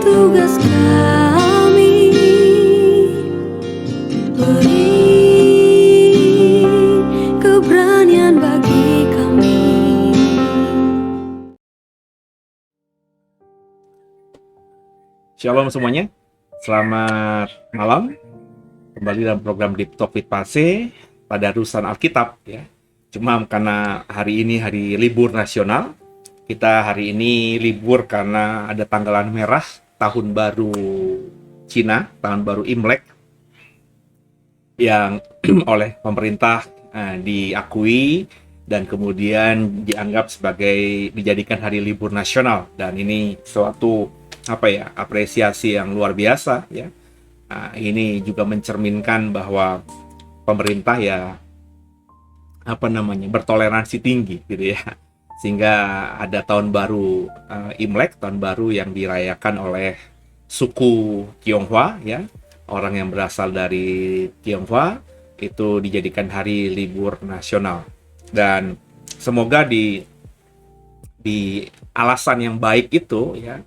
tugas kami, beri keberanian bagi kami. Shalom semuanya, selamat malam. Kembali dalam program Deep Talk with Pase pada Rusan Alkitab ya. Cuma karena hari ini hari libur nasional, kita hari ini libur karena ada tanggalan merah tahun baru Cina, tahun baru Imlek yang oleh pemerintah diakui dan kemudian dianggap sebagai dijadikan hari libur nasional, dan ini suatu apresiasi yang luar biasa ya. Ini juga mencerminkan bahwa pemerintah ya bertoleransi tinggi gitu ya, sehingga ada tahun baru Imlek, tahun baru yang dirayakan oleh suku Tionghoa ya, orang yang berasal dari Tionghoa itu dijadikan hari libur nasional. Dan semoga di alasan yang baik itu ya,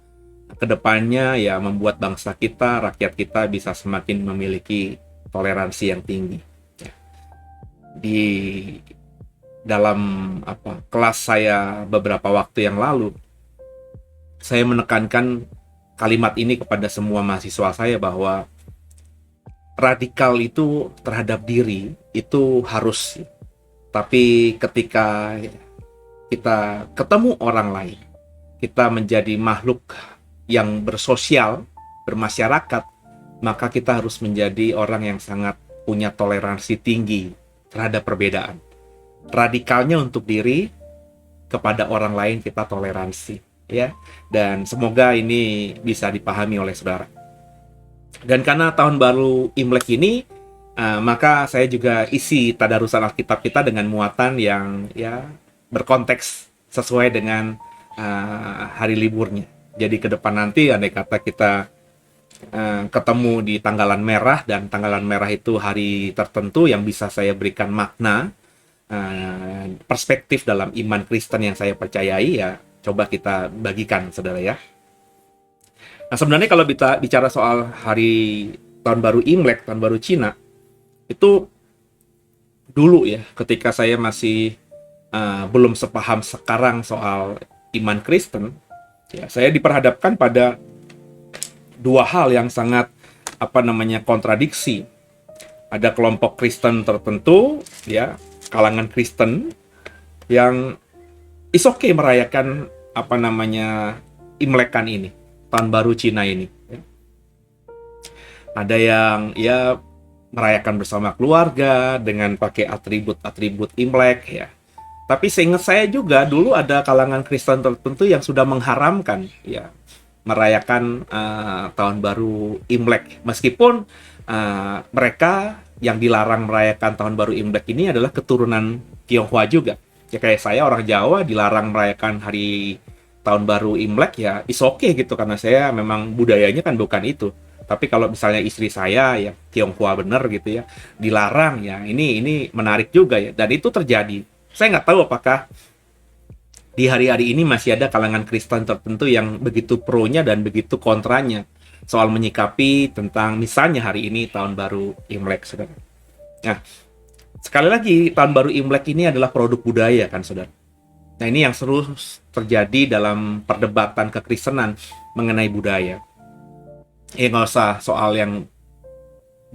kedepannya ya membuat bangsa kita, rakyat kita bisa semakin memiliki toleransi yang tinggi. Ya. Di dalam kelas saya beberapa waktu yang lalu, saya menekankan kalimat ini kepada semua mahasiswa saya bahwa radikal itu terhadap diri itu harus, tapi ketika kita ketemu orang lain, kita menjadi makhluk yang bersosial, bermasyarakat, maka kita harus menjadi orang yang sangat punya toleransi tinggi terhadap perbedaan. Radikalnya untuk diri, kepada orang lain kita toleransi, ya. Dan semoga ini bisa dipahami oleh saudara. Dan karena tahun baru Imlek ini, maka saya juga isi tadarusan Alkitab kita dengan muatan yang ya berkonteks sesuai dengan hari liburnya. Jadi ke depan nanti andai kata kita ketemu di tanggalan merah, dan tanggalan merah itu hari tertentu yang bisa saya berikan makna, perspektif dalam iman Kristen yang saya percayai, ya coba kita bagikan saudara ya. Nah sebenarnya kalau kita bicara soal hari tahun baru Imlek, tahun baru Cina, itu dulu ya ketika saya masih belum sepaham sekarang soal iman Kristen, ya saya diperhadapkan pada dua hal yang sangat kontradiksi. Ada kelompok Kristen tertentu, ya, kalangan Kristen yang is okay merayakan Imlekan ini, tahun baru Cina ini. Ya. Ada yang ya merayakan bersama keluarga dengan pakai atribut-atribut Imlek, ya. Tapi seingat saya juga dulu ada kalangan Kristen tertentu yang sudah mengharamkan, ya, merayakan tahun baru Imlek, meskipun mereka yang dilarang merayakan tahun baru Imlek ini adalah keturunan Tionghoa juga. Ya kayak saya orang Jawa dilarang merayakan hari tahun baru Imlek, ya is okay gitu, karena saya memang budayanya kan bukan itu. Tapi kalau misalnya istri saya yang Tionghoa bener gitu ya, dilarang, ya ini menarik juga ya. Dan itu terjadi. Saya nggak tahu apakah di hari-hari ini masih ada kalangan Kristen tertentu yang begitu pro-nya dan begitu kontranya soal menyikapi tentang misalnya hari ini tahun baru Imlek, saudara. Nah, sekali lagi tahun baru Imlek ini adalah produk budaya kan, saudara. Nah, ini yang seru terjadi dalam perdebatan kekristenan mengenai budaya. Nggak usah soal yang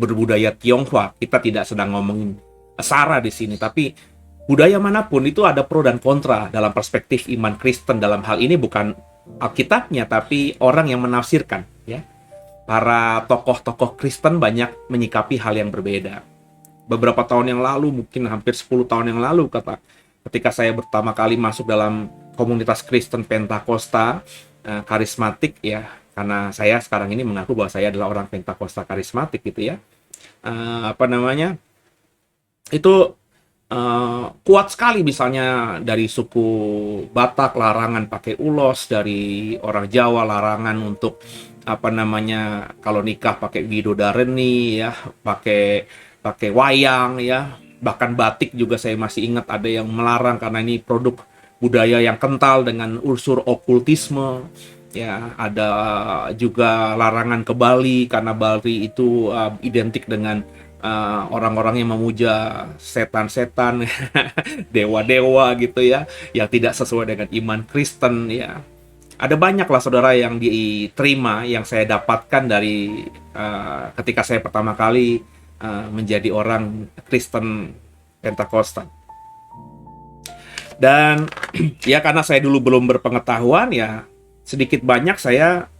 berbudaya Tionghoa, kita tidak sedang ngomongin sara di sini, tapi budaya manapun itu ada pro dan kontra dalam perspektif iman Kristen. Dalam hal ini bukan Alkitabnya, tapi orang yang menafsirkan, ya. Para tokoh-tokoh Kristen banyak menyikapi hal yang berbeda. Beberapa tahun yang lalu, mungkin hampir 10 tahun yang lalu, ketika saya pertama kali masuk dalam komunitas Kristen Pentakosta karismatik, ya, karena saya sekarang ini mengaku bahwa saya adalah orang Pentakosta karismatik gitu ya. Itu kuat sekali, misalnya dari suku Batak larangan pakai ulos, dari orang Jawa larangan untuk kalau nikah pakai widodareni, ya, pakai wayang, ya, bahkan batik juga saya masih ingat ada yang melarang karena ini produk budaya yang kental dengan unsur okultisme, ya. Ada juga larangan ke Bali karena Bali itu identik dengan orang-orang yang memuja setan-setan, dewa-dewa gitu ya, yang tidak sesuai dengan iman Kristen, ya. Ada banyak lah, saudara, yang diterima yang saya dapatkan dari ketika saya pertama kali menjadi orang Kristen Pentakosta. Dan ya karena saya dulu belum berpengetahuan, ya sedikit banyak saya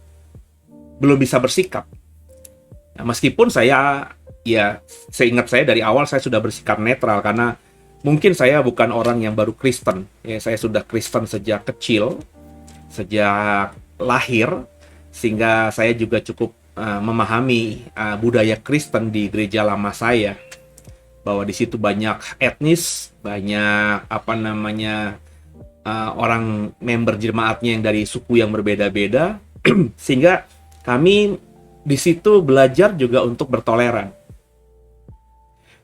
belum bisa bersikap. Nah, meskipun saya, ya seingat saya dari awal saya sudah bersikap netral, karena mungkin saya bukan orang yang baru Kristen. Ya, saya sudah Kristen sejak kecil, sejak lahir, sehingga saya juga cukup memahami budaya Kristen di gereja lama saya, bahwa di situ banyak etnis, banyak orang member jemaatnya yang dari suku yang berbeda-beda, sehingga kami di situ belajar juga untuk bertoleran.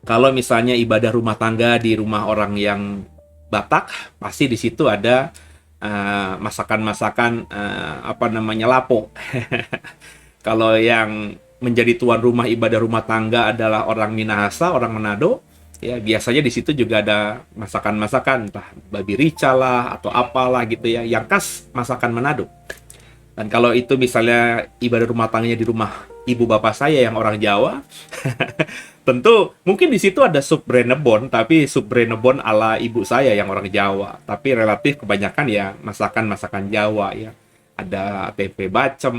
Kalau misalnya ibadah rumah tangga di rumah orang yang Batak, pasti di situ ada masakan-masakan lapo. Kalau yang menjadi tuan rumah ibadah rumah tangga adalah orang Minahasa, orang Manado, ya biasanya di situ juga ada masakan-masakan, entah babi rica lah atau apalah gitu ya, yang khas masakan Manado. Dan kalau itu misalnya ibadah rumah tangganya di rumah ibu bapak saya yang orang Jawa, tentu mungkin di situ ada sup Brenebon, tapi sup Brenebon ala ibu saya yang orang Jawa. Tapi relatif kebanyakan ya masakan-masakan Jawa, ya. Ada tempe bacem,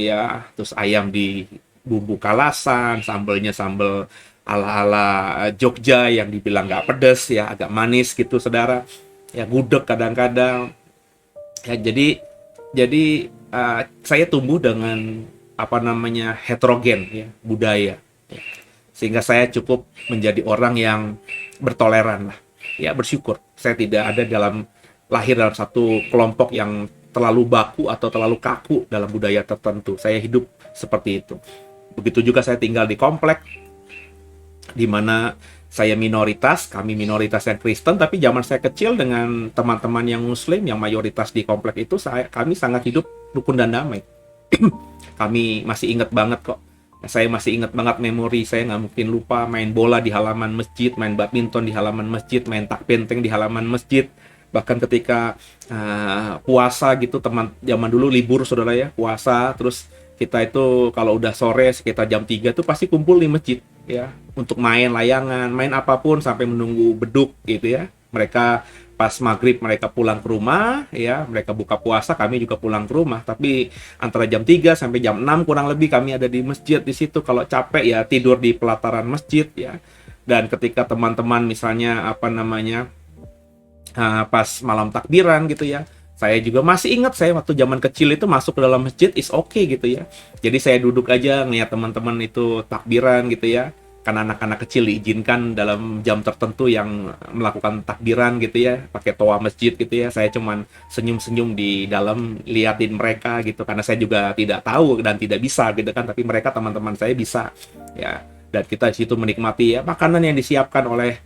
ya, terus ayam di bumbu kalasan, sambelnya sambel ala-ala Jogja yang dibilang nggak pedas, ya, agak manis gitu, saudara. Ya, gudeg kadang-kadang. Ya, jadi saya tumbuh dengan heterogen, ya, budaya, ya. Sehingga saya cukup menjadi orang yang bertoleran lah, ya, bersyukur saya tidak ada lahir dalam satu kelompok yang terlalu baku atau terlalu kaku dalam budaya tertentu. Saya hidup seperti itu. Begitu juga saya tinggal di komplek di mana saya kami minoritas yang Kristen, tapi zaman saya kecil dengan teman-teman yang Muslim yang mayoritas di komplek itu, kami sangat hidup rukun dan damai. Kami masih ingat banget kok. Saya masih ingat banget memori saya, nggak mungkin lupa main bola di halaman masjid, main badminton di halaman masjid, main tak penteng di halaman masjid, Bahkan ketika puasa gitu, teman zaman dulu libur saudara ya, puasa, terus kita itu kalau udah sore sekitar jam 3 tuh pasti kumpul di masjid ya, untuk main layangan, main apapun sampai menunggu beduk gitu ya. Mereka pas maghrib mereka pulang ke rumah ya, mereka buka puasa, kami juga pulang ke rumah. Tapi antara jam 3 sampai jam 6 kurang lebih kami ada di masjid di situ. Kalau capek ya tidur di pelataran masjid ya. Dan ketika teman-teman misalnya apa namanya, pas malam takbiran gitu ya, saya juga masih ingat, saya waktu zaman kecil itu masuk ke dalam masjid is okay gitu ya. Jadi saya duduk aja ngeliat teman-teman itu takbiran gitu ya. Karena anak-anak kecil diizinkan dalam jam tertentu yang melakukan takbiran gitu ya, pakai toa masjid gitu ya. Saya cuman senyum-senyum di dalam liatin mereka gitu, karena saya juga tidak tahu dan tidak bisa gitu kan, tapi mereka teman-teman saya bisa ya. Dan kita di situ menikmati ya makanan yang disiapkan oleh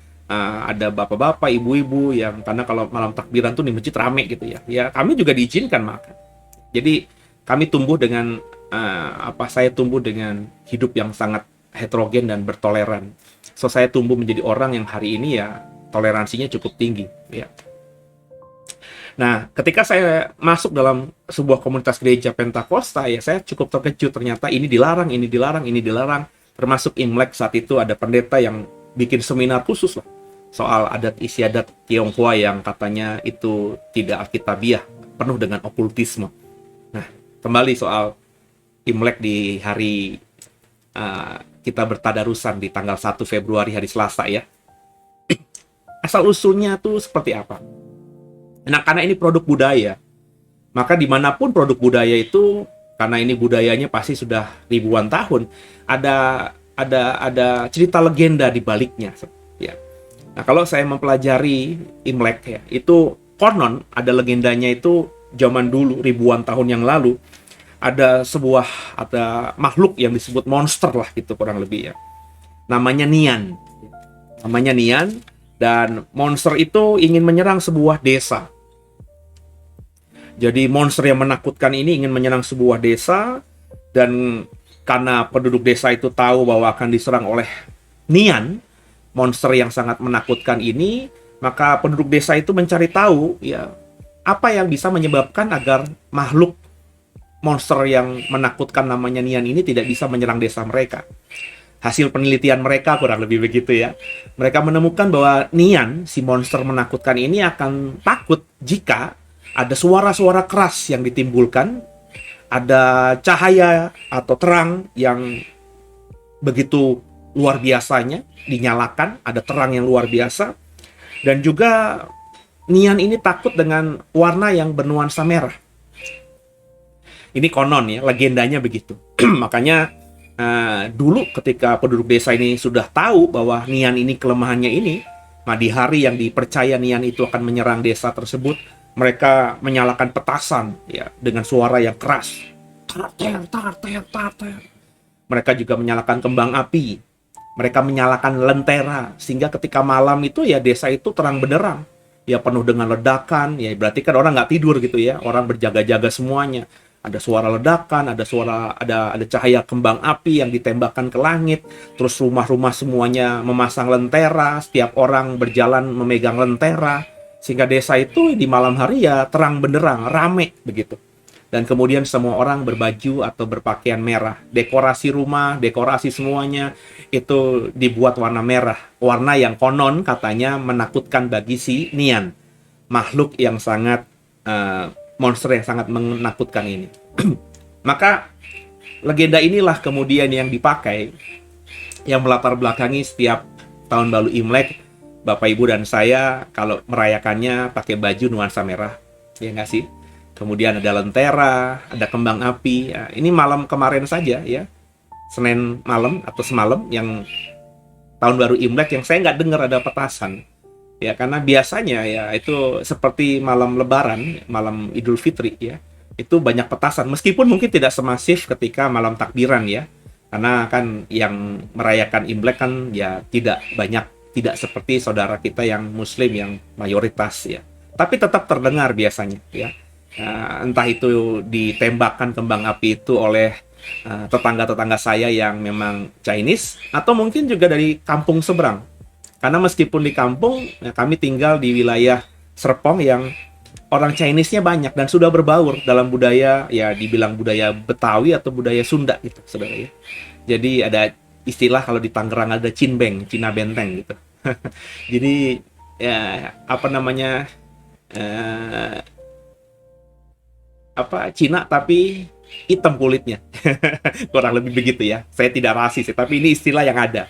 ada bapak-bapak, ibu-ibu yang, karena kalau malam takbiran tuh di masjid rame gitu ya. Ya kami juga diizinkan makan. Jadi kami tumbuh dengan saya tumbuh dengan hidup yang sangat heterogen dan bertoleran. So saya tumbuh menjadi orang yang hari ini ya toleransinya cukup tinggi ya. Nah, ketika saya masuk dalam sebuah komunitas gereja Pentakosta ya, saya cukup terkejut, ternyata ini dilarang, ini dilarang, ini dilarang. Termasuk Imlek saat itu ada pendeta yang bikin seminar khusus lah soal adat istiadat Tionghoa yang katanya itu tidak alkitabiah, penuh dengan okultisme. Nah, kembali soal Imlek di hari kita bertadarusan di tanggal 1 Februari hari Selasa ya. Asal usulnya tuh seperti apa? Nah, karena ini produk budaya, maka dimanapun produk budaya itu, karena ini budayanya pasti sudah ribuan tahun, ada cerita legenda di baliknya ya. Nah, kalau saya mempelajari Imlek ya, itu konon ada legendanya itu zaman dulu ribuan tahun yang lalu ada makhluk yang disebut monster lah gitu kurang lebih ya. Namanya Nian. Namanya Nian, dan monster itu ingin menyerang sebuah desa. Jadi monster yang menakutkan ini ingin menyerang sebuah desa, dan karena penduduk desa itu tahu bahwa akan diserang oleh Nian, monster yang sangat menakutkan ini, maka penduduk desa itu mencari tahu ya apa yang bisa menyebabkan agar makhluk monster yang menakutkan namanya Nian ini tidak bisa menyerang desa mereka. Hasil penelitian mereka kurang lebih begitu ya. Mereka menemukan bahwa Nian, si monster menakutkan ini, akan takut jika ada suara-suara keras yang ditimbulkan, ada cahaya atau terang yang begitu luar biasanya dinyalakan, ada terang yang luar biasa, dan juga Nian ini takut dengan warna yang bernuansa merah. Ini konon ya, legendanya begitu. Makanya dulu ketika penduduk desa ini sudah tahu bahwa Nian ini kelemahannya ini, nah di hari yang dipercaya Nian itu akan menyerang desa tersebut, mereka menyalakan petasan ya dengan suara yang keras. Tarter, tarter, tarter. Mereka juga menyalakan kembang api. Mereka menyalakan lentera, sehingga ketika malam itu ya desa itu terang benderang. Ya penuh dengan ledakan, ya berarti kan orang nggak tidur gitu ya, orang berjaga-jaga semuanya. Ada suara ledakan, ada cahaya kembang api yang ditembakkan ke langit, terus rumah-rumah semuanya memasang lentera, setiap orang berjalan memegang lentera, sehingga desa itu di malam hari ya terang benderang, rame begitu. Dan kemudian semua orang berbaju atau berpakaian merah. Dekorasi rumah, dekorasi semuanya itu dibuat warna merah. Warna yang konon katanya menakutkan bagi si Nian. Makhluk yang sangat, monster yang sangat menakutkan ini. Maka legenda inilah kemudian yang dipakai, yang melatar belakangi setiap tahun baru Imlek. Bapak, Ibu, dan saya kalau merayakannya pakai baju nuansa merah. Ya nggak sih? Kemudian ada lentera, ada kembang api. Ya, ini malam kemarin saja ya, Senin malam atau semalam yang tahun baru Imlek, yang saya nggak dengar ada petasan. Ya karena biasanya ya itu seperti malam Lebaran, malam Idul Fitri ya, itu banyak petasan. Meskipun mungkin tidak semasif ketika malam takbiran ya, karena kan yang merayakan Imlek kan ya tidak banyak, tidak seperti saudara kita yang Muslim yang mayoritas ya. Tapi tetap terdengar biasanya ya. Entah itu ditembakkan kembang api itu oleh tetangga-tetangga saya yang memang Chinese, atau mungkin juga dari kampung seberang. Karena meskipun di kampung, ya, kami tinggal di wilayah Serpong yang orang Chinese-nya banyak dan sudah berbaur dalam budaya, ya dibilang budaya Betawi atau budaya Sunda gitu, saudara ya. Jadi ada istilah kalau di Tangerang ada cinbeng, Cina benteng gitu. Jadi ya apa namanya, eh, apa, Cina tapi hitam kulitnya. Kurang lebih begitu ya. Saya tidak rasis ya, tapi ini istilah yang ada.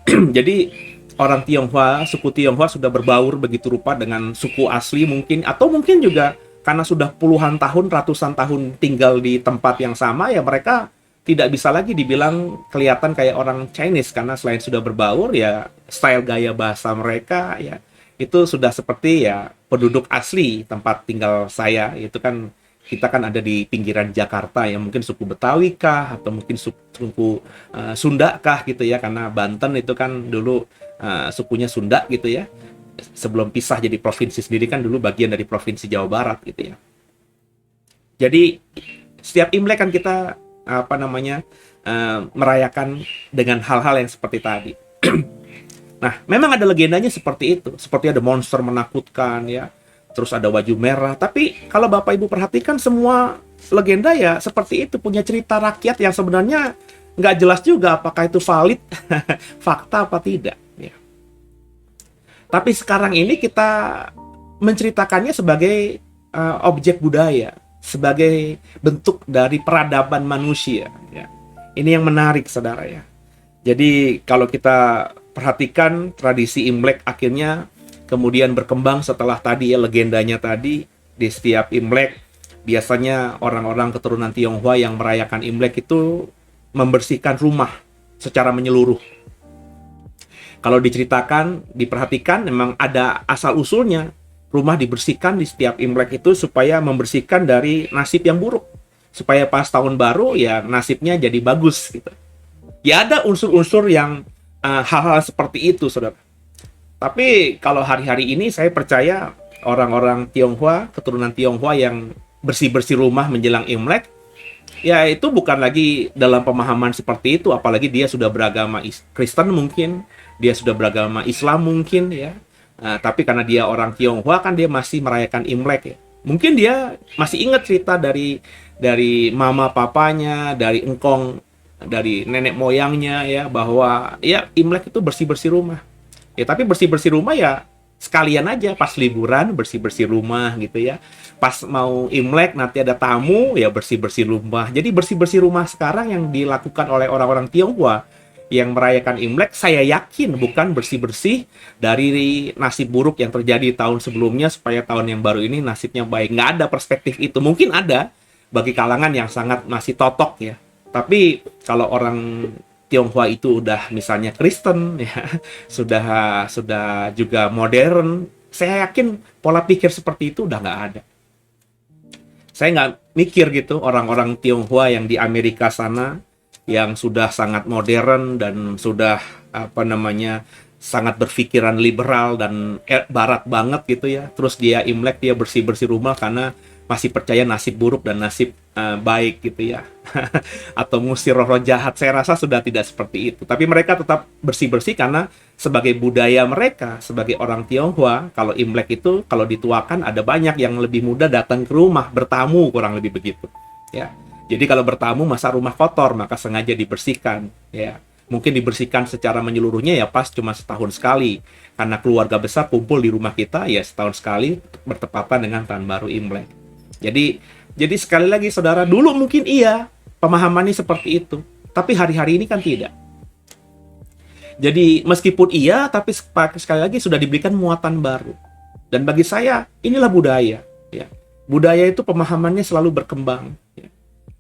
Jadi orang Tionghoa, suku Tionghoa sudah berbaur begitu rupa dengan suku asli mungkin, atau mungkin juga karena sudah puluhan tahun, ratusan tahun tinggal di tempat yang sama, ya mereka tidak bisa lagi dibilang kelihatan kayak orang Chinese, karena selain sudah berbaur, ya style gaya bahasa mereka ya itu sudah seperti ya penduduk asli tempat tinggal saya. Itu kan kita kan ada di pinggiran Jakarta ya, mungkin suku Betawi kah atau mungkin suku Sunda kah gitu ya, karena Banten itu kan dulu sukunya Sunda gitu ya, sebelum pisah jadi provinsi sendiri kan dulu bagian dari provinsi Jawa Barat gitu ya. Jadi setiap Imlek kan kita apa namanya merayakan dengan hal-hal yang seperti tadi. Nah, memang ada legendanya seperti itu, seperti ada monster menakutkan ya, terus ada waju merah. Tapi kalau Bapak Ibu perhatikan, semua legenda ya seperti itu, punya cerita rakyat yang sebenarnya nggak jelas juga apakah itu valid, fakta apa tidak. Ya. Tapi sekarang ini kita menceritakannya sebagai objek budaya, sebagai bentuk dari peradaban manusia. Ya. Ini yang menarik, saudara ya. Jadi kalau kita perhatikan tradisi Imlek akhirnya kemudian berkembang setelah tadi ya legendanya tadi. Di setiap Imlek biasanya orang-orang keturunan Tionghoa yang merayakan Imlek itu membersihkan rumah secara menyeluruh. Kalau diceritakan, diperhatikan memang ada asal-usulnya. Rumah dibersihkan di setiap Imlek itu supaya membersihkan dari nasib yang buruk. Supaya pas tahun baru ya nasibnya jadi bagus gitu. Ya ada unsur-unsur yang hal-hal seperti itu, saudara. Tapi kalau hari-hari ini saya percaya orang-orang Tionghoa, keturunan Tionghoa yang bersih-bersih rumah menjelang Imlek, ya itu bukan lagi dalam pemahaman seperti itu, apalagi dia sudah beragama Kristen mungkin, dia sudah beragama Islam mungkin ya. Tapi karena dia orang Tionghoa kan dia masih merayakan Imlek ya. Mungkin dia masih ingat cerita dari mama papanya, dari engkong, dari nenek moyangnya ya, bahwa ya Imlek itu bersih-bersih rumah. Ya tapi bersih-bersih rumah ya sekalian aja pas liburan bersih-bersih rumah gitu ya. Pas mau Imlek nanti ada tamu ya bersih-bersih rumah. Jadi bersih-bersih rumah sekarang yang dilakukan oleh orang-orang Tionghoa yang merayakan Imlek, saya yakin bukan bersih-bersih dari nasib buruk yang terjadi tahun sebelumnya supaya tahun yang baru ini nasibnya baik. Nggak ada perspektif itu. Mungkin ada bagi kalangan yang sangat masih totok ya. Tapi kalau orang Tionghoa itu udah misalnya Kristen ya, sudah juga modern, saya yakin pola pikir seperti itu udah nggak ada. Saya nggak mikir gitu orang-orang Tionghoa yang di Amerika sana yang sudah sangat modern dan sudah apa namanya sangat berpikiran liberal dan barat banget gitu ya. Terus dia Imlek dia bersih-bersih rumah karena masih percaya nasib buruk dan nasib baik gitu ya. Atau ngusir roh-roh jahat. Saya rasa sudah tidak seperti itu. Tapi mereka tetap bersih-bersih karena sebagai budaya mereka, sebagai orang Tionghoa, kalau Imlek itu kalau dituakan ada banyak yang lebih muda datang ke rumah, bertamu kurang lebih begitu. Ya. Jadi kalau bertamu masa rumah kotor, maka sengaja dibersihkan ya. Mungkin dibersihkan secara menyeluruhnya ya pas cuma setahun sekali. Karena keluarga besar kumpul di rumah kita ya setahun sekali bertepatan dengan tahun baru Imlek. Jadi sekali lagi saudara, dulu mungkin iya pemahamannya seperti itu, tapi hari-hari ini kan tidak. Jadi meskipun iya, tapi sekali lagi sudah diberikan muatan baru. Dan bagi saya inilah budaya. Ya. Budaya itu pemahamannya selalu berkembang. Ya.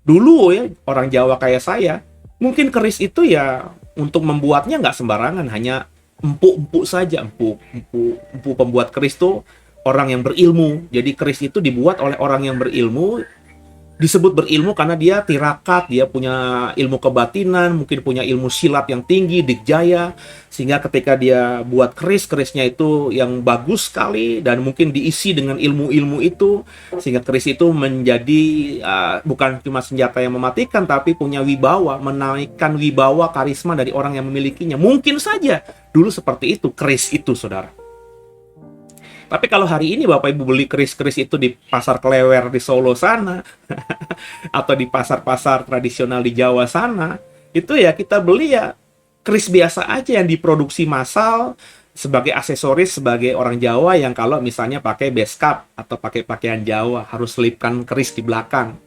Dulu ya orang Jawa kayak saya, mungkin keris itu ya untuk membuatnya nggak sembarangan, hanya empuk-empuk saja, empuk pembuat keris itu orang yang berilmu. Jadi keris itu dibuat oleh orang yang berilmu. Disebut berilmu karena dia tirakat, dia punya ilmu kebatinan, mungkin punya ilmu silat yang tinggi, dikjaya. Sehingga ketika dia buat kerisnya itu yang bagus sekali dan mungkin diisi dengan ilmu-ilmu itu. Sehingga keris itu menjadi bukan cuma senjata yang mematikan, tapi punya wibawa, menaikkan wibawa karisma dari orang yang memilikinya. Mungkin saja dulu seperti itu, keris itu saudara. Tapi kalau hari ini Bapak Ibu beli keris-keris itu di pasar Klewer di Solo sana, atau di pasar-pasar tradisional di Jawa sana, itu ya kita beli ya keris biasa aja yang diproduksi massal sebagai aksesoris sebagai orang Jawa yang kalau misalnya pakai beskap atau pakai pakaian Jawa harus selipkan keris di belakang.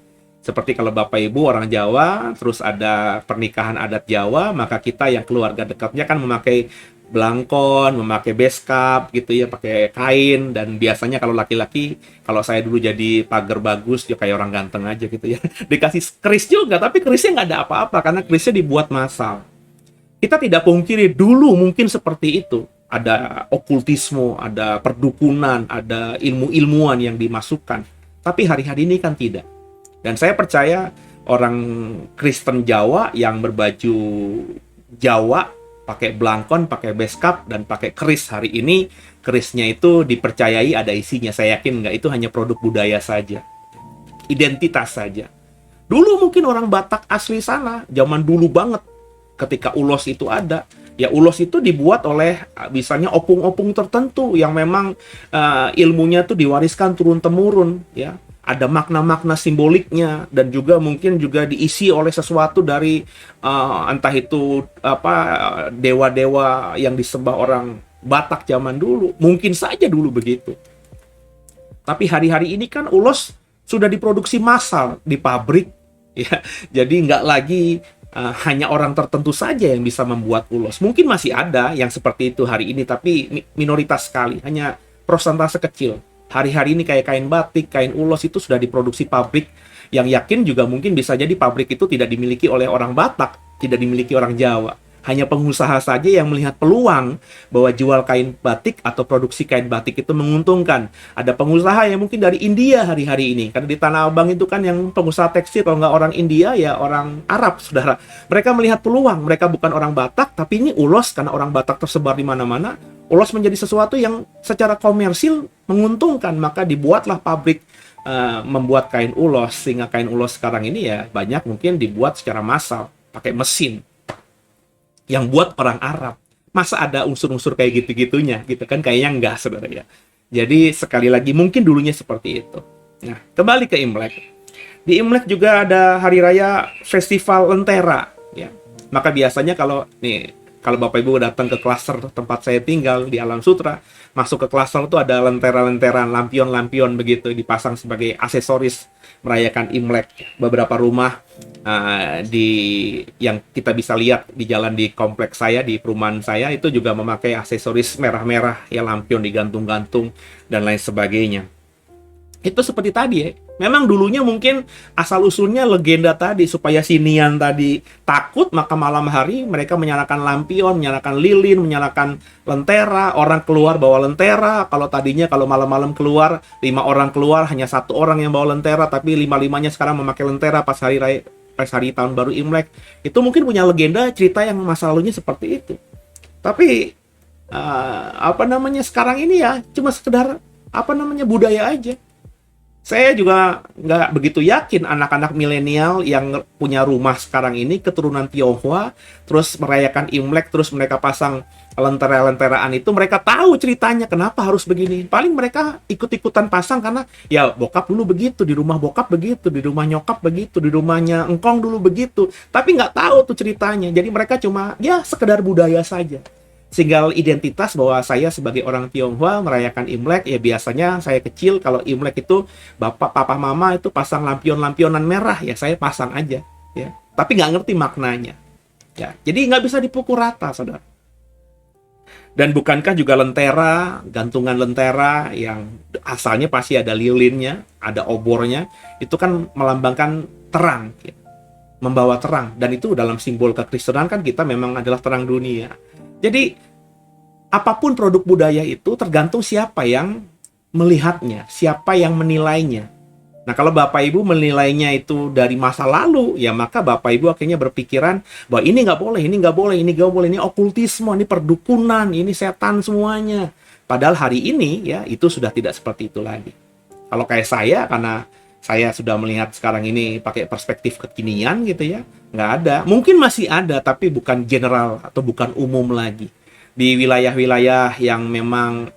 Seperti kalau Bapak Ibu orang Jawa, terus ada pernikahan adat Jawa, maka kita yang keluarga dekatnya kan memakai belangkon, memakai beskap gitu ya, pakai kain. Dan biasanya kalau laki-laki, kalau saya dulu jadi pagar bagus, ya kayak orang ganteng aja gitu ya. Dikasih keris juga, tapi kerisnya nggak ada apa-apa karena kerisnya dibuat massal. Kita tidak pungkiri dulu mungkin seperti itu. Ada okultisme, ada perdukunan, ada ilmu-ilmuwan yang dimasukkan. Tapi hari-hari ini kan tidak. Dan saya percaya orang Kristen Jawa yang berbaju Jawa, pakai belangkon, pakai beskap, dan pakai keris hari ini, kerisnya itu dipercayai ada isinya. Saya yakin nggak, itu hanya produk budaya saja. Identitas saja. Dulu mungkin orang Batak asli sana, zaman dulu banget, ketika ulos itu ada, ya ulos itu dibuat oleh misalnya opung-opung tertentu yang memang ilmunya tuh diwariskan turun-temurun, ya. Ada makna-makna simboliknya dan juga mungkin juga diisi oleh sesuatu dari entah itu apa dewa-dewa yang disembah orang Batak zaman dulu. Mungkin saja dulu begitu. Tapi hari-hari ini kan ulos sudah diproduksi massal di pabrik, ya. Jadi nggak lagi hanya orang tertentu saja yang bisa membuat ulos. Mungkin masih ada yang seperti itu hari ini, tapi minoritas sekali, hanya persentase kecil. Hari-hari ini kayak kain batik, kain ulos itu sudah diproduksi pabrik, yang yakin juga mungkin bisa jadi pabrik itu tidak dimiliki oleh orang Batak, tidak dimiliki orang Jawa. Hanya pengusaha saja yang melihat peluang bahwa jual kain batik atau produksi kain batik itu menguntungkan. Ada pengusaha yang mungkin dari India hari-hari ini. Karena di Tanah Abang itu kan yang pengusaha tekstil, kalau nggak orang India, ya orang Arab, saudara. Mereka melihat peluang. Mereka bukan orang Batak, tapi ini ulos karena orang Batak tersebar di mana-mana. Ulos menjadi sesuatu yang secara komersil menguntungkan. Maka dibuatlah pabrik membuat kain ulos. Sehingga kain ulos sekarang ini ya banyak mungkin dibuat secara massal, pakai mesin. Yang buat orang Arab. Masa ada unsur-unsur kayak gitu-gitunya gitu kan? Kayaknya enggak, saudara ya. Jadi sekali lagi mungkin dulunya seperti itu. Nah, kembali ke Imlek. Di Imlek juga ada hari raya festival Lentera, ya. Maka biasanya kalau Bapak Ibu datang ke klaster tempat saya tinggal di Alam Sutra, masuk ke klaster itu ada lentera-lenteran, lampion-lampion begitu dipasang sebagai aksesoris merayakan Imlek. Beberapa rumah yang kita bisa lihat di jalan di kompleks saya, di perumahan saya, itu juga memakai aksesoris merah-merah, ya, lampion digantung-gantung dan lain sebagainya. Itu seperti tadi ya, memang dulunya mungkin asal-usulnya legenda tadi, supaya si Nian tadi takut, maka malam hari mereka menyalakan lampion, menyalakan lilin, menyalakan lentera, orang keluar bawa lentera. Kalau tadinya kalau malam-malam keluar, 5 orang keluar, hanya 1 orang yang bawa lentera, tapi 5-5-nya sekarang memakai lentera pas hari tahun baru Imlek. Itu mungkin punya legenda, cerita yang masa lalunya seperti itu. Tapi sekarang ini ya cuma sekedar budaya aja. Saya juga nggak begitu yakin anak-anak milenial yang punya rumah sekarang ini keturunan Tionghoa, terus merayakan Imlek, terus mereka pasang lentera-lenteraan itu, mereka tahu ceritanya kenapa harus begini. Paling mereka ikut-ikutan pasang karena ya bokap dulu begitu, di rumah bokap begitu, di rumah nyokap begitu, di rumahnya engkong dulu begitu. Tapi nggak tahu tuh ceritanya. Jadi mereka cuma ya sekedar budaya saja. Sehingga identitas bahwa saya sebagai orang Tionghoa merayakan Imlek, ya biasanya saya kecil kalau Imlek itu bapak, papa, mama itu pasang lampion-lampionan merah, ya saya pasang aja, ya. Tapi nggak ngerti maknanya, ya. Jadi nggak bisa dipukul rata, saudara. Dan bukankah juga lentera, gantungan lentera yang asalnya pasti ada lilinnya, ada obornya, itu kan melambangkan terang, ya. Membawa terang. Dan itu dalam simbol kekristenan kan kita memang adalah terang dunia. Jadi, apapun produk budaya itu tergantung siapa yang melihatnya, siapa yang menilainya. Nah, kalau Bapak Ibu menilainya itu dari masa lalu, ya maka Bapak Ibu akhirnya berpikiran bahwa ini nggak boleh, ini nggak boleh, ini nggak boleh, ini okultisme, ini perdukunan, ini setan semuanya. Padahal hari ini, ya, itu sudah tidak seperti itu lagi. Kalau kayak saya, karena saya sudah melihat sekarang ini pakai perspektif kekinian gitu ya, nggak ada. Mungkin masih ada, tapi bukan general atau bukan umum lagi. di wilayah-wilayah yang memang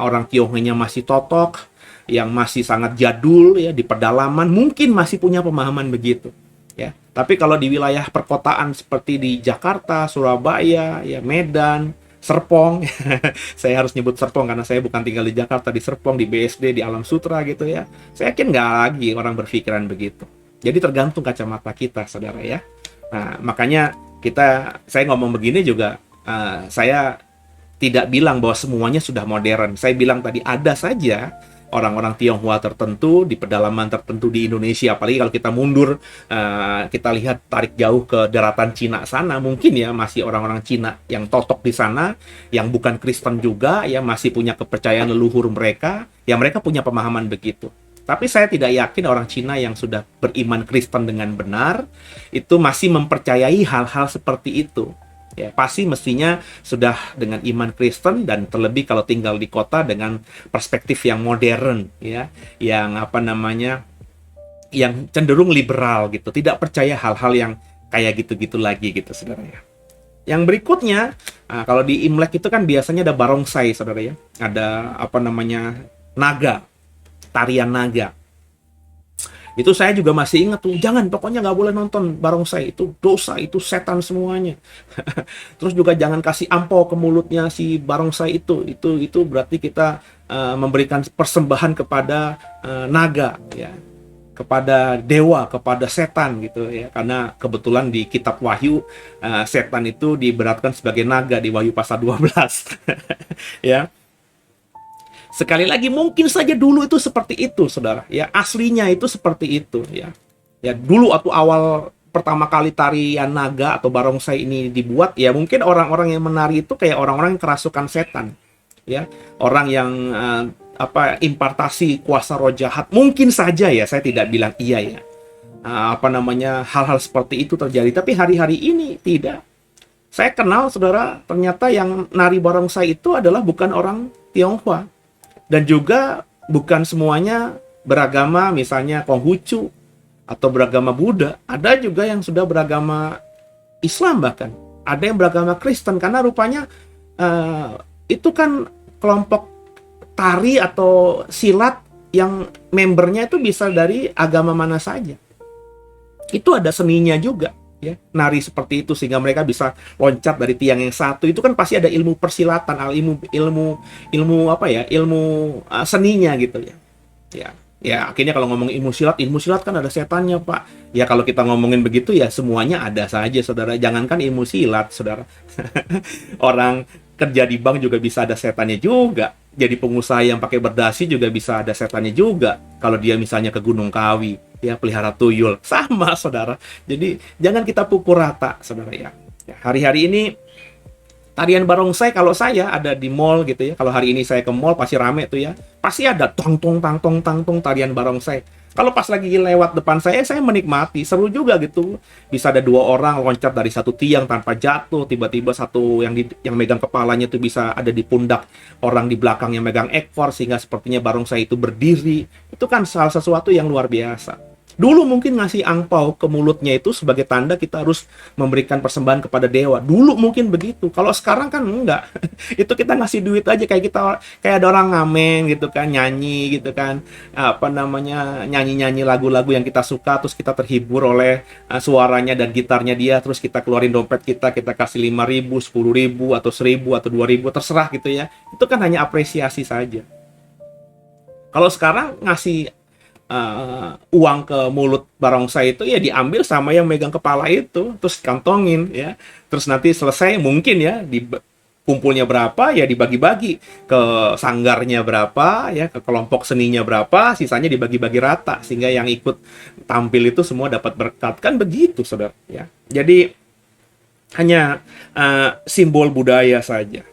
orang Tionghoanya masih totok, yang masih sangat jadul ya, di pedalaman mungkin masih punya pemahaman begitu ya. Tapi kalau di wilayah perkotaan seperti di Jakarta, Surabaya, ya Medan, Serpong, saya harus nyebut Serpong karena saya bukan tinggal di Jakarta, di Serpong, di BSD, di Alam Sutra gitu ya. Saya yakin nggak lagi orang berpikiran begitu. Jadi tergantung kacamata kita, saudara ya. Nah, makanya saya ngomong begini juga, saya tidak bilang bahwa semuanya sudah modern. Saya bilang tadi ada saja orang-orang Tionghoa tertentu di pedalaman tertentu di Indonesia, apalagi kalau kita mundur, kita lihat tarik jauh ke daratan Cina sana, mungkin ya masih orang-orang Cina yang totok di sana, yang bukan Kristen juga, yang masih punya kepercayaan leluhur mereka, ya mereka punya pemahaman begitu. Tapi saya tidak yakin orang Cina yang sudah beriman Kristen dengan benar, itu masih mempercayai hal-hal seperti itu. Ya, pasti mestinya sudah dengan iman Kristen, dan terlebih kalau tinggal di kota dengan perspektif yang modern ya, yang yang cenderung liberal gitu, tidak percaya hal-hal yang kayak gitu-gitu lagi gitu, saudara ya. Yang berikutnya, kalau di Imlek itu kan biasanya ada barongsai, saudara ya, ada naga, tarian naga. Itu saya juga masih ingat tuh, jangan, pokoknya nggak boleh nonton barongsai, itu dosa, itu setan semuanya. Terus juga jangan kasih ampau ke mulutnya si barongsai itu berarti kita memberikan persembahan kepada naga ya, kepada dewa, kepada setan gitu ya. Karena kebetulan di kitab Wahyu, setan itu diibaratkan sebagai naga di Wahyu pasal 12. Ya. Sekali lagi, mungkin saja dulu itu seperti itu, saudara. Ya, aslinya itu seperti itu, ya. Ya, dulu waktu awal pertama kali tarian naga atau barongsai ini dibuat, ya mungkin orang-orang yang menari itu kayak orang-orang yang kerasukan setan, ya. Orang yang impartasi kuasa roh jahat. Mungkin saja ya, saya tidak bilang iya ya. Hal-hal seperti itu terjadi, tapi hari-hari ini tidak. Saya kenal, saudara, ternyata yang nari barongsai itu adalah bukan orang Tionghoa. Dan juga bukan semuanya beragama, misalnya Konghucu atau beragama Buddha. Ada juga yang sudah beragama Islam bahkan. Ada yang beragama Kristen, karena rupanya itu kan kelompok tari atau silat yang membernya itu bisa dari agama mana saja. Itu ada seninya juga. Ya, nari seperti itu sehingga mereka bisa loncat dari tiang yang satu. Itu kan pasti ada ilmu persilatan, ilmu seninya gitu ya. Ya akhirnya kalau ngomong ilmu silat kan ada setannya, Pak. Ya kalau kita ngomongin begitu ya semuanya ada saja, saudara. Jangankan ilmu silat, saudara. Orang kerja di bank juga bisa ada setannya juga. Jadi pengusaha yang pakai berdasi juga bisa ada setannya juga. Kalau dia misalnya ke Gunung Kawi, ya pelihara tuyul, sama, saudara. Jadi jangan kita pukul rata, saudara ya. Hari-hari ini tarian barongsai, kalau saya ada di mall gitu ya, kalau hari ini saya ke mall pasti rame tuh ya, pasti ada tong tong tarian barongsai. Kalau pas lagi lewat depan saya menikmati, seru juga gitu. Bisa ada 2 orang loncat dari satu tiang tanpa jatuh, tiba-tiba satu yang megang kepalanya itu bisa ada di pundak orang di belakang yang megang ekor, sehingga sepertinya barongsai itu berdiri. Itu kan sesuatu yang luar biasa. Dulu mungkin ngasih angpau ke mulutnya itu sebagai tanda kita harus memberikan persembahan kepada dewa. Dulu mungkin begitu. Kalau sekarang kan enggak. Itu kita ngasih duit aja, kayak ada orang ngamen gitu kan, nyanyi gitu kan. Nyanyi-nyanyi lagu-lagu yang kita suka, terus kita terhibur oleh suaranya dan gitarnya dia, terus kita keluarin dompet kita kasih 5.000, 10.000 atau 1.000 atau 2.000, terserah gitu ya. Itu kan hanya apresiasi saja. Kalau sekarang ngasih uang ke mulut barongsai itu ya diambil sama yang megang kepala itu, terus kantongin ya, terus nanti selesai mungkin ya kumpulnya berapa ya dibagi-bagi ke sanggarnya berapa ya, ke kelompok seninya berapa, sisanya dibagi-bagi rata sehingga yang ikut tampil itu semua dapat berkat, kan begitu, saudara ya. Jadi hanya simbol budaya saja.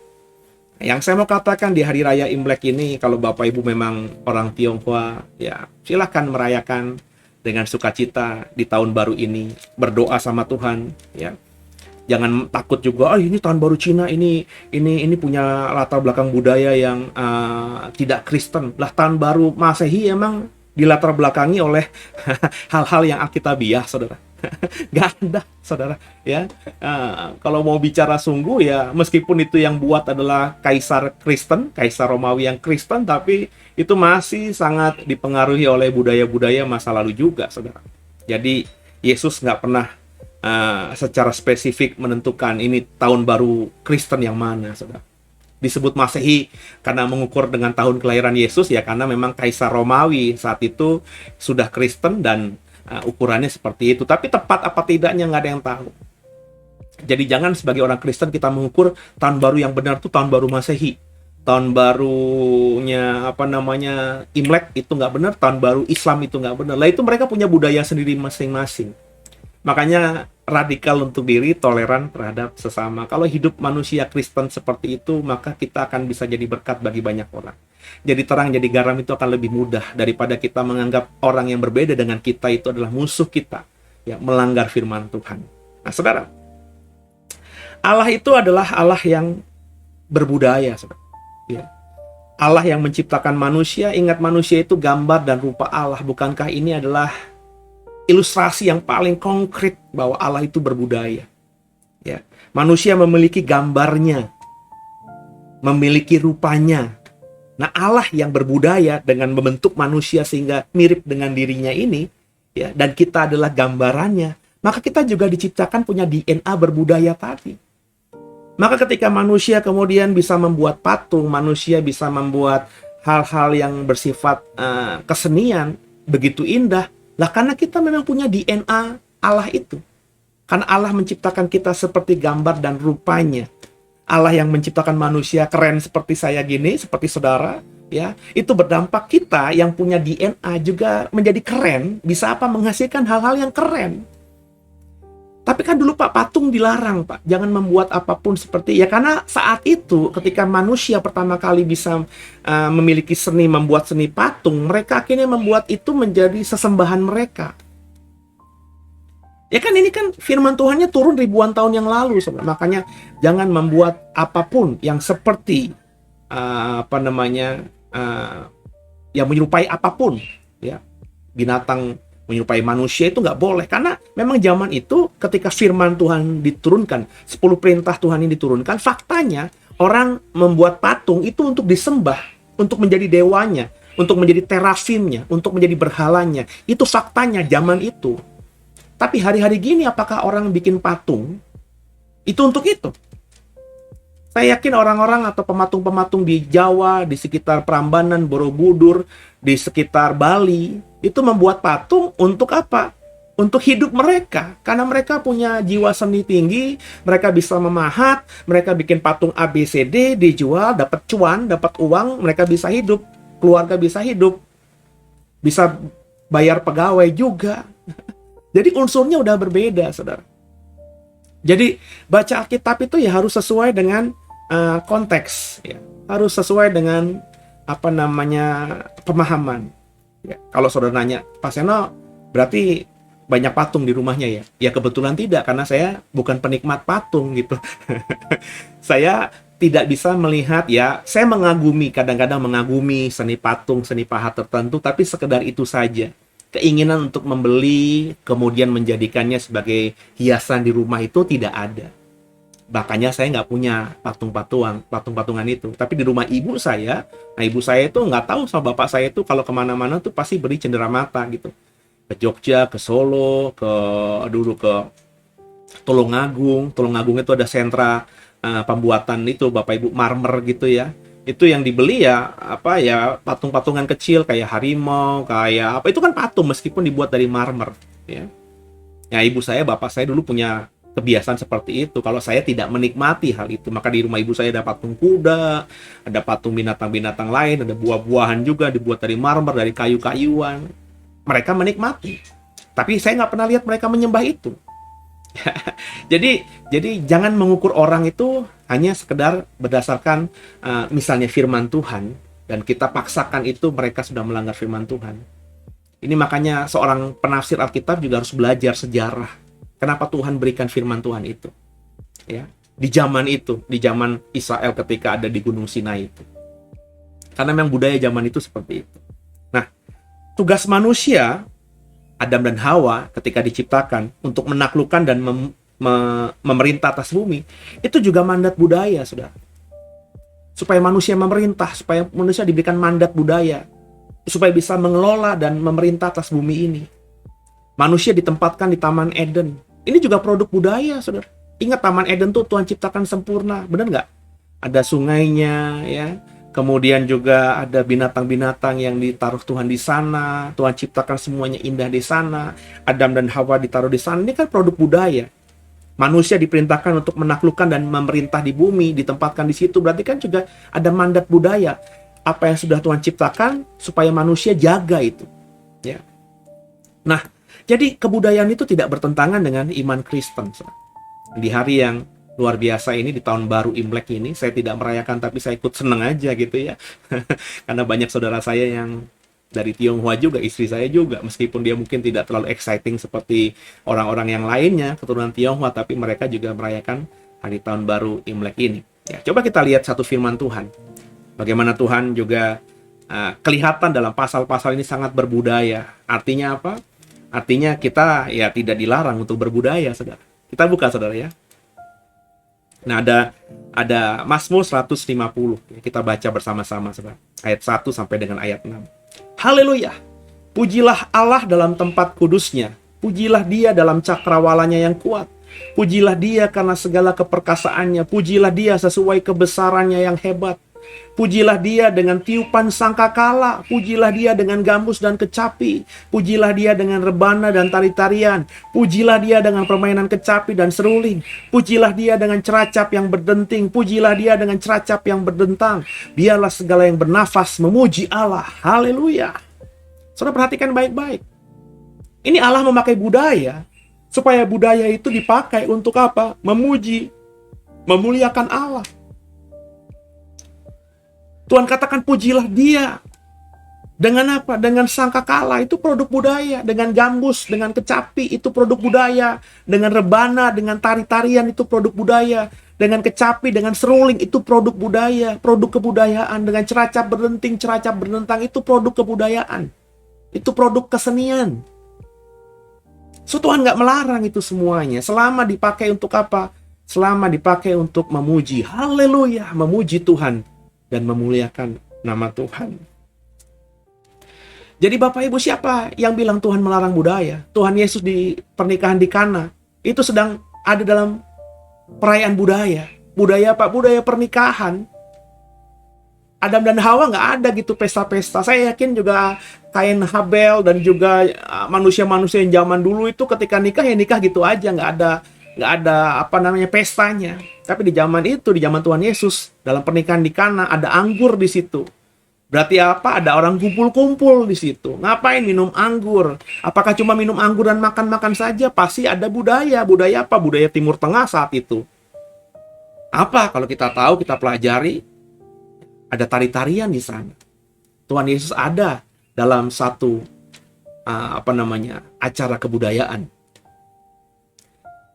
Yang saya mau katakan di hari raya Imlek ini, kalau Bapak Ibu memang orang Tionghoa, ya silahkan merayakan dengan sukacita di tahun baru ini, berdoa sama Tuhan, ya. Jangan takut juga, ini tahun baru Cina, ini punya latar belakang budaya yang tidak Kristen. Lah tahun baru Masehi emang dilatar belakangi oleh hal-hal yang alkitabiah, saudara. Gak ada, saudara. Ya, kalau mau bicara sungguh ya, meskipun itu yang buat adalah kaisar Kristen, kaisar Romawi yang Kristen, tapi itu masih sangat dipengaruhi oleh budaya-budaya masa lalu juga, saudara. Jadi Yesus nggak pernah secara spesifik menentukan ini tahun baru Kristen yang mana, saudara. Disebut Masehi karena mengukur dengan tahun kelahiran Yesus ya, karena memang kaisar Romawi saat itu sudah Kristen dan ukurannya seperti itu. Tapi tepat apa tidaknya nggak ada yang tahu. Jadi jangan sebagai orang Kristen kita mengukur tahun baru yang benar tuh tahun baru Masehi. Tahun barunya Imlek itu nggak benar, tahun baru Islam itu nggak benar. Lah itu mereka punya budaya sendiri masing-masing. Makanya radikal untuk diri, toleran terhadap sesama. Kalau hidup manusia Kristen seperti itu, maka kita akan bisa jadi berkat bagi banyak orang. Jadi terang, jadi garam itu akan lebih mudah daripada kita menganggap orang yang berbeda dengan kita itu adalah musuh kita, ya, melanggar firman Tuhan. Nah, saudara, Allah itu adalah Allah yang berbudaya, saudara. Ya. Allah yang menciptakan manusia, ingat manusia itu gambar dan rupa Allah. Bukankah ini adalah ilustrasi yang paling konkret bahwa Allah itu berbudaya. Ya, manusia memiliki gambarnya, memiliki rupanya. Nah, Allah yang berbudaya dengan membentuk manusia sehingga mirip dengan dirinya ini, ya, dan kita adalah gambarannya, maka kita juga diciptakan punya DNA berbudaya tadi. Maka ketika manusia kemudian bisa membuat patung, manusia bisa membuat hal-hal yang bersifat kesenian, begitu indah, lah karena kita memang punya DNA Allah itu. Karena Allah menciptakan kita seperti gambar dan rupanya. Allah yang menciptakan manusia keren seperti saya gini, seperti saudara, ya, itu berdampak kita yang punya DNA juga menjadi keren, bisa menghasilkan hal-hal yang keren. Tapi kan dulu Pak, patung dilarang Pak, jangan membuat apapun seperti, ya karena saat itu ketika manusia pertama kali bisa memiliki seni, membuat seni patung, mereka akhirnya membuat itu menjadi sesembahan mereka. Ya kan ini kan firman Tuhannya turun ribuan tahun yang lalu, saudara. Makanya jangan membuat apapun yang seperti yang menyerupai apapun, ya, binatang menyerupai manusia itu nggak boleh. Karena memang zaman itu ketika firman Tuhan diturunkan, 10 perintah Tuhan ini diturunkan, faktanya orang membuat patung itu untuk disembah, untuk menjadi dewanya, untuk menjadi terafimnya, untuk menjadi berhalanya. Itu faktanya zaman itu. Tapi hari-hari gini apakah orang bikin patung itu untuk itu? Saya yakin orang-orang atau pematung-pematung di Jawa, di sekitar Prambanan, Borobudur, di sekitar Bali, itu membuat patung untuk apa? Untuk hidup mereka. Karena mereka punya jiwa seni tinggi, mereka bisa memahat, mereka bikin patung ABCD, dijual, dapat cuan, dapat uang, mereka bisa hidup, keluarga bisa hidup, bisa bayar pegawai juga. Jadi unsurnya udah berbeda, saudara. Jadi baca Alkitab itu ya harus sesuai dengan konteks, ya. Harus sesuai dengan pemahaman. Ya, kalau saudara nanya, Pak Seno berarti banyak patung di rumahnya ya? Ya kebetulan tidak, karena saya bukan penikmat patung gitu. Saya tidak bisa melihat, ya, saya kadang-kadang mengagumi seni patung, seni pahat tertentu, tapi sekedar itu saja. Keinginan untuk membeli, kemudian menjadikannya sebagai hiasan di rumah itu tidak ada. Makanya saya nggak punya patung-patungan itu. Tapi di rumah ibu saya, nah ibu saya itu nggak tahu sama bapak saya itu kalau kemana-mana tuh pasti beri cenderamata gitu. Ke Jogja, ke Solo, ke Tulungagung. Tulungagung itu ada sentra pembuatan itu bapak ibu marmer gitu ya. Itu yang dibeli ya patung-patungan kecil kayak harimau, kayak apa, itu kan patung meskipun dibuat dari marmer ya. Ya ibu saya, bapak saya dulu punya kebiasaan seperti itu. Kalau saya tidak menikmati hal itu, maka di rumah ibu saya ada patung kuda, ada patung binatang-binatang lain, ada buah-buahan juga dibuat dari marmer, dari kayu-kayuan. Mereka menikmati, tapi saya nggak pernah lihat mereka menyembah itu. Jadi jangan mengukur orang itu hanya sekedar berdasarkan misalnya firman Tuhan, dan kita paksakan itu mereka sudah melanggar firman Tuhan. Ini makanya seorang penafsir Alkitab juga harus belajar sejarah. Kenapa Tuhan berikan firman Tuhan itu? Ya, di zaman Israel ketika ada di Gunung Sinai itu. Karena memang budaya zaman itu seperti itu. Nah, tugas manusia, Adam dan Hawa ketika diciptakan untuk menaklukkan dan memerintah atas bumi, itu juga mandat budaya, saudara. Supaya manusia memerintah, supaya manusia diberikan mandat budaya, supaya bisa mengelola dan memerintah atas bumi ini. Manusia ditempatkan di Taman Eden. Ini juga produk budaya, saudara. Ingat Taman Eden tuh Tuhan ciptakan sempurna, benar nggak? Ada sungainya, ya. Kemudian juga ada binatang-binatang yang ditaruh Tuhan di sana. Tuhan ciptakan semuanya indah di sana. Adam dan Hawa ditaruh di sana. Ini kan produk budaya. Manusia diperintahkan untuk menaklukkan dan memerintah di bumi, ditempatkan di situ. Berarti kan juga ada mandat budaya. Apa yang sudah Tuhan ciptakan supaya manusia jaga itu. Ya. Nah, jadi kebudayaan itu tidak bertentangan dengan iman Kristen. Di hari yang luar biasa ini, di tahun baru Imlek ini, saya tidak merayakan tapi saya ikut seneng aja gitu ya. Karena banyak saudara saya yang dari Tionghoa juga, istri saya juga, meskipun dia mungkin tidak terlalu exciting seperti orang-orang yang lainnya keturunan Tionghoa, tapi mereka juga merayakan hari tahun baru Imlek ini. Ya, coba kita lihat satu firman Tuhan. Bagaimana Tuhan juga kelihatan dalam pasal-pasal ini sangat berbudaya. Artinya apa? Artinya kita ya tidak dilarang untuk berbudaya, saudara. Kita buka, saudara, ya. Nah, ada Mazmur 150. Kita baca bersama-sama, saudara. Ayat 1 sampai dengan ayat 6. Haleluya! Pujilah Allah dalam tempat kudusnya. Pujilah Dia dalam cakrawalanya yang kuat. Pujilah Dia karena segala keperkasaannya. Pujilah Dia sesuai kebesarannya yang hebat. Pujilah Dia dengan tiupan sangkakala. Pujilah Dia dengan gambus dan kecapi. Pujilah Dia dengan rebana dan tari-tarian. Pujilah Dia dengan permainan kecapi dan seruling. Pujilah Dia dengan ceracap yang berdenting. Pujilah Dia dengan ceracap yang berdentang. Biarlah segala yang bernafas memuji Allah. Haleluya. Saudara perhatikan baik-baik. Ini Allah memakai budaya supaya budaya itu dipakai untuk apa? Memuji, memuliakan Allah. Tuhan katakan pujilah Dia. Dengan apa? Dengan sangkakala, itu produk budaya. Dengan gambus, dengan kecapi, itu produk budaya. Dengan rebana, dengan tari-tarian, itu produk budaya. Dengan kecapi, dengan seruling, itu produk budaya. Produk kebudayaan. Dengan ceracap berdenting, ceracap berdentang, itu produk kebudayaan. Itu produk kesenian. So Tuhan nggak melarang itu semuanya. Selama dipakai untuk apa? Selama dipakai untuk memuji. Haleluya, memuji Tuhan. Dan memuliakan nama Tuhan. Jadi Bapak Ibu, siapa yang bilang Tuhan melarang budaya? Tuhan Yesus di pernikahan di Kana itu sedang ada dalam perayaan budaya. Budaya apa? Budaya pernikahan. Adam dan Hawa nggak ada gitu pesta-pesta. Saya yakin juga Kain Habel dan juga manusia-manusia yang zaman dulu itu ketika nikah ya nikah gitu aja, nggak ada apa namanya pestanya. Tapi di zaman itu, di zaman Tuhan Yesus, dalam pernikahan di Kana ada anggur di situ. Berarti apa? Ada orang kumpul-kumpul di situ. Ngapain minum anggur? Apakah cuma minum anggur dan makan-makan saja? Pasti ada budaya. Budaya apa? Budaya Timur Tengah saat itu. Apa? Kalau kita tahu, kita pelajari, ada tari-tarian di sana. Tuhan Yesus ada dalam satu acara kebudayaan.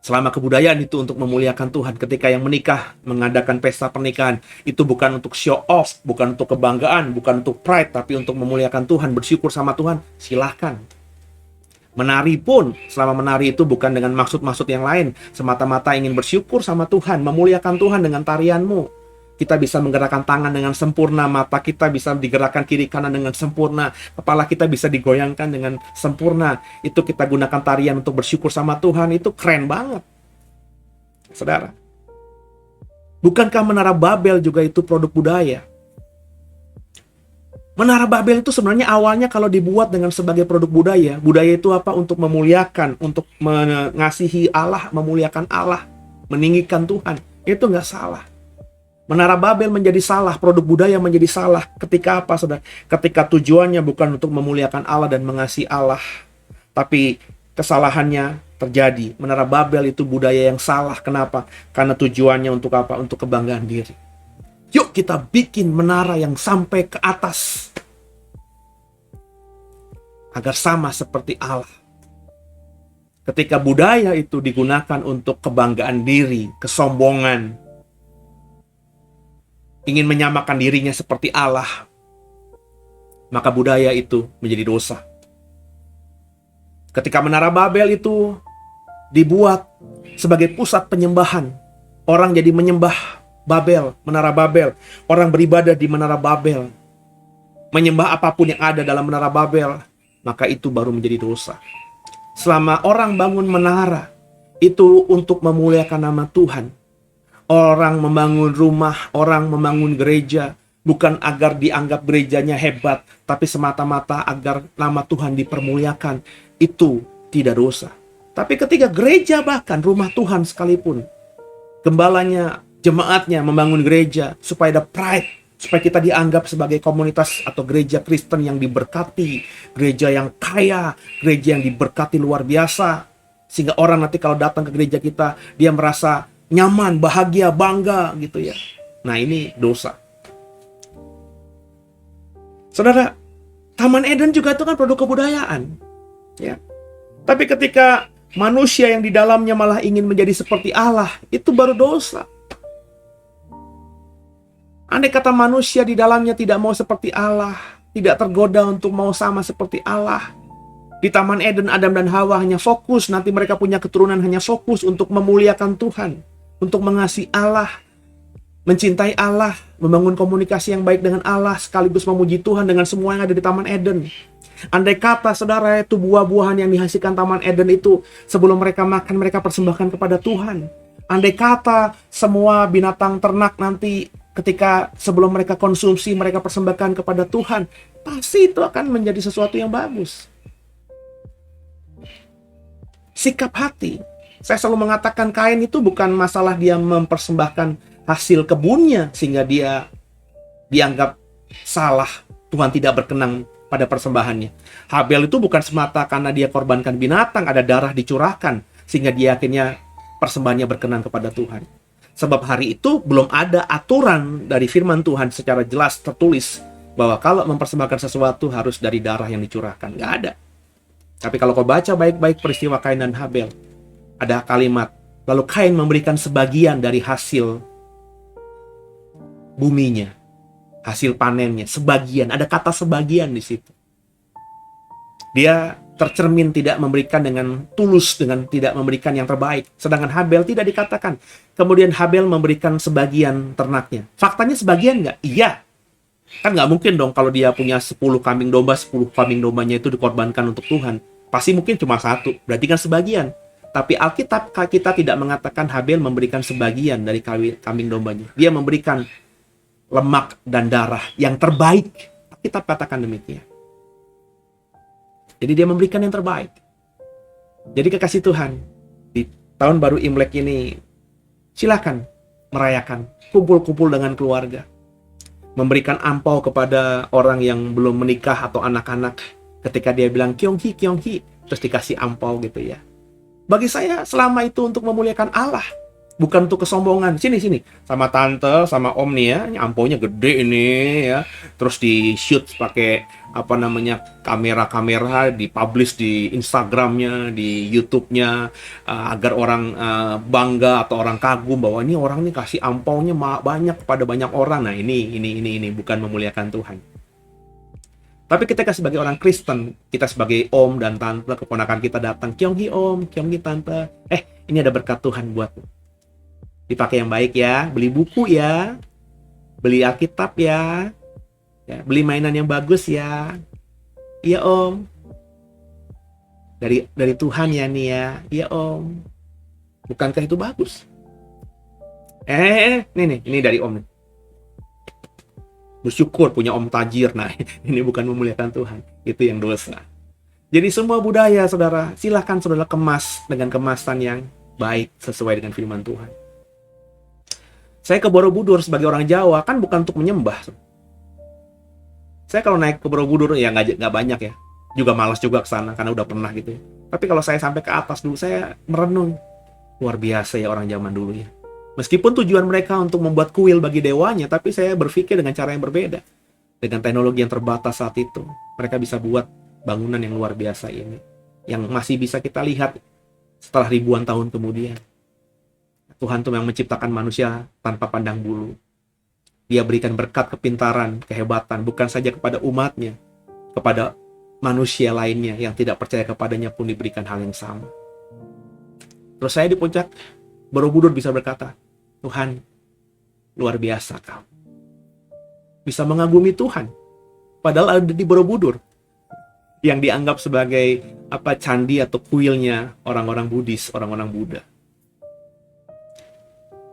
Selama kebudayaan itu untuk memuliakan Tuhan, ketika yang menikah mengadakan pesta pernikahan, itu bukan untuk show off, bukan untuk kebanggaan, bukan untuk pride, tapi untuk memuliakan Tuhan, bersyukur sama Tuhan, silahkan. Menari pun, selama menari itu bukan dengan maksud-maksud yang lain, semata-mata ingin bersyukur sama Tuhan, memuliakan Tuhan dengan tarianmu. Kita bisa menggerakkan tangan dengan sempurna, mata kita bisa digerakkan kiri kanan dengan sempurna, kepala kita bisa digoyangkan dengan sempurna. Itu kita gunakan tarian untuk bersyukur sama Tuhan, itu keren banget. Saudara, bukankah Menara Babel juga itu produk budaya? Menara Babel itu sebenarnya awalnya kalau dibuat dengan sebagai produk budaya, budaya itu apa? Untuk memuliakan, untuk mengasihi Allah, memuliakan Allah, meninggikan Tuhan. Itu nggak salah. Menara Babel menjadi salah, produk budaya menjadi salah. Ketika apa, saudara? Ketika tujuannya bukan untuk memuliakan Allah dan mengasihi Allah, tapi kesalahannya terjadi. Menara Babel itu budaya yang salah. Kenapa? Karena tujuannya untuk apa? Untuk kebanggaan diri. Yuk kita bikin menara yang sampai ke atas, agar sama seperti Allah. Ketika budaya itu digunakan untuk kebanggaan diri, kesombongan, ingin menyamakan dirinya seperti Allah, maka budaya itu menjadi dosa. Ketika Menara Babel itu dibuat sebagai pusat penyembahan, orang jadi menyembah Babel, Menara Babel. Orang beribadah di Menara Babel, menyembah apapun yang ada dalam Menara Babel, maka itu baru menjadi dosa. Selama orang bangun menara itu untuk memuliakan nama Tuhan, orang membangun rumah, orang membangun gereja, bukan agar dianggap gerejanya hebat, tapi semata-mata agar nama Tuhan dipermuliakan, itu tidak dosa. Tapi ketika gereja, bahkan rumah Tuhan sekalipun, gembalanya, jemaatnya membangun gereja supaya ada pride, supaya kita dianggap sebagai komunitas atau gereja Kristen yang diberkati, gereja yang kaya, gereja yang diberkati luar biasa, sehingga orang nanti kalau datang ke gereja kita, dia merasa nyaman, bahagia, bangga gitu ya. Nah, ini dosa. Saudara, Taman Eden juga itu kan produk kebudayaan, ya. Tapi ketika manusia yang di dalamnya malah ingin menjadi seperti Allah, itu baru dosa. Andai kata manusia di dalamnya tidak mau seperti Allah, tidak tergoda untuk mau sama seperti Allah, di Taman Eden Adam dan Hawa hanya fokus, nanti mereka punya keturunan hanya fokus untuk memuliakan Tuhan, untuk mengasihi Allah, mencintai Allah, membangun komunikasi yang baik dengan Allah, sekaligus memuji Tuhan dengan semua yang ada di Taman Eden. Andai kata saudara, itu buah-buahan yang dihasilkan Taman Eden itu sebelum mereka makan, mereka persembahkan kepada Tuhan. Andai kata semua binatang ternak nanti ketika sebelum mereka konsumsi, mereka persembahkan kepada Tuhan, pasti itu akan menjadi sesuatu yang bagus. Sikap hati. Saya selalu mengatakan Kain itu bukan masalah dia mempersembahkan hasil kebunnya sehingga dia dianggap salah, Tuhan tidak berkenan pada persembahannya. Habel itu bukan semata karena dia korbankan binatang, ada darah dicurahkan, sehingga dia akhirnya persembahannya berkenan kepada Tuhan. Sebab hari itu belum ada aturan dari firman Tuhan secara jelas tertulis bahwa kalau mempersembahkan sesuatu harus dari darah yang dicurahkan. Nggak ada. Tapi kalau kau baca baik-baik peristiwa Kain dan Habel, ada kalimat, lalu Kain memberikan sebagian dari hasil buminya, hasil panennya, sebagian, ada kata sebagian di situ. Dia tercermin tidak memberikan dengan tulus, dengan tidak memberikan yang terbaik. Sedangkan Habel tidak dikatakan. Kemudian Habel memberikan sebagian ternaknya. Faktanya sebagian nggak? Iya. Kan nggak mungkin dong kalau dia punya 10 kambing domba, 10 kambing dombanya itu dikorbankan untuk Tuhan. Pasti mungkin cuma satu, berarti kan sebagian. Tapi Alkitab kita tidak mengatakan Habel memberikan sebagian dari kambing dombanya. Dia memberikan lemak dan darah yang terbaik. Kita katakan demikian. Jadi dia memberikan yang terbaik. Jadi kekasih Tuhan, di tahun baru Imlek ini, silakan merayakan, kumpul-kumpul dengan keluarga. Memberikan ampau kepada orang yang belum menikah atau anak-anak. Ketika dia bilang kyonghi, kyonghi, terus dikasih ampau gitu ya. Bagi saya selama itu untuk memuliakan Allah, bukan untuk kesombongan. Sini. Sama tante, sama om nih ya. Ini ampaunya gede ini ya. Terus di shoot pakai kamera-kamera, dipublish di Instagramnya, di YouTube-nya, agar orang bangga atau orang kagum bahwa ini orang ini kasih ampaunya banyak kepada banyak orang. Nah ini bukan memuliakan Tuhan. Tapi kita sebagai orang Kristen, kita sebagai om dan tante, keponakan kita datang, kyonghi om, kyonghi tante, ini ada berkat Tuhan buat dipakai yang baik ya, beli buku ya, beli Alkitab ya, beli mainan yang bagus ya, iya om, dari Tuhan ya nih ya, iya om, bukankah itu bagus? Ini dari om nih. Bersyukur punya om tajir. Nah, ini bukan memuliakan Tuhan, itu yang dosa. Jadi semua budaya saudara, silahkan saudara kemas dengan kemasan yang baik sesuai dengan firman Tuhan. Saya ke Borobudur sebagai orang Jawa kan bukan untuk menyembah. Saya kalau naik ke Borobudur ya nggak banyak ya, juga malas juga ke sana karena udah pernah gitu. Tapi kalau saya sampai ke atas dulu, saya merenung, luar biasa ya orang zaman dulu ya. Meskipun tujuan mereka untuk membuat kuil bagi dewanya, tapi saya berpikir dengan cara yang berbeda. Dengan teknologi yang terbatas saat itu, mereka bisa buat bangunan yang luar biasa ini, yang masih bisa kita lihat setelah ribuan tahun kemudian. Tuhan tuh yang menciptakan manusia tanpa pandang bulu. Dia berikan berkat kepintaran, kehebatan, bukan saja kepada umatnya, kepada manusia lainnya yang tidak percaya kepadanya pun diberikan hal yang sama. Terus saya di puncak Borobudur bisa berkata, Tuhan, luar biasa kau. Bisa mengagumi Tuhan. Padahal ada di Borobudur. Yang dianggap sebagai candi atau kuilnya orang-orang Buddhis, orang-orang Buddha.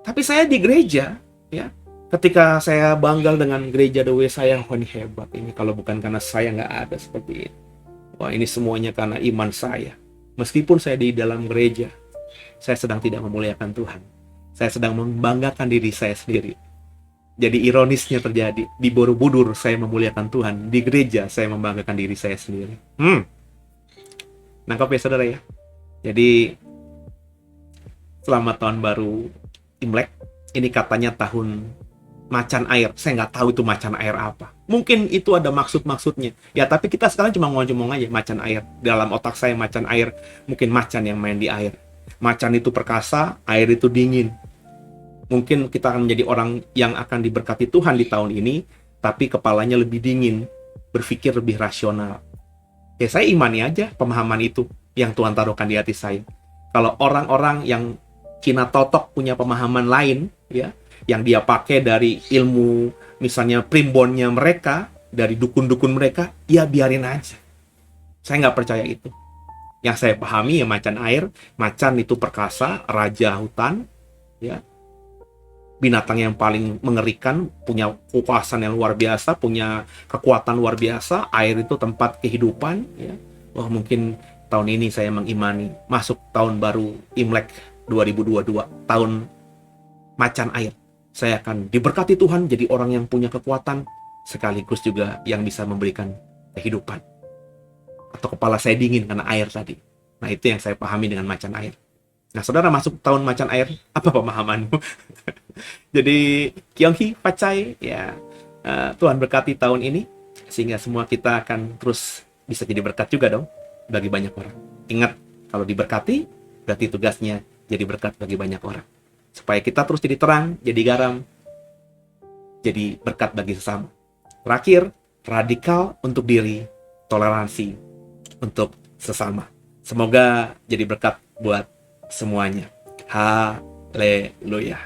Tapi saya di gereja, ya, ketika saya bangga dengan gereja The Way saya, wah ini hebat ini, kalau bukan karena saya nggak ada seperti ini. Wah ini semuanya karena iman saya. Meskipun saya di dalam gereja, saya sedang tidak memuliakan Tuhan. Saya sedang membanggakan diri saya sendiri. Jadi ironisnya terjadi, di Borobudur saya memuliakan Tuhan, di gereja saya membanggakan diri saya sendiri. Nangkap ya saudara ya? Jadi selamat tahun baru Imlek. Ini katanya tahun macan air. Saya nggak tahu itu macan air apa. Mungkin itu ada maksud-maksudnya. Ya tapi kita sekarang cuma ngomong aja macan air. Dalam otak saya macan air, mungkin macan yang main di air. Macan itu perkasa, air itu dingin. Mungkin kita akan menjadi orang yang akan diberkati Tuhan di tahun ini, tapi kepalanya lebih dingin, berpikir lebih rasional. Ya saya imani aja pemahaman itu yang Tuhan taruhkan di hati saya. Kalau orang-orang yang kina totok punya pemahaman lain, ya, yang dia pakai dari ilmu, misalnya primbonnya mereka, dari dukun-dukun mereka, ya biarin aja. Saya nggak percaya itu. Yang saya pahami ya macan air, macan itu perkasa, raja hutan, ya, binatang yang paling mengerikan, punya kekuasaan yang luar biasa, punya kekuatan luar biasa. Air itu tempat kehidupan, ya. Wah mungkin tahun ini saya mengimani masuk tahun baru Imlek 2022, tahun macan air. Saya akan diberkati Tuhan jadi orang yang punya kekuatan, sekaligus juga yang bisa memberikan kehidupan. Atau kepala saya dingin karena air tadi. Nah itu yang saya pahami dengan macan air. Nah saudara masuk tahun macan air, apa pemahamanmu? Jadi Kyonghi Pacai, ya, Tuhan berkati tahun ini sehingga semua kita akan terus bisa jadi berkat juga dong bagi banyak orang. Ingat, kalau diberkati berarti tugasnya jadi berkat bagi banyak orang. Supaya kita terus jadi terang, jadi garam, jadi berkat bagi sesama. Terakhir, radikal untuk diri, toleransi untuk sesama. Semoga jadi berkat buat semuanya. Haleluya.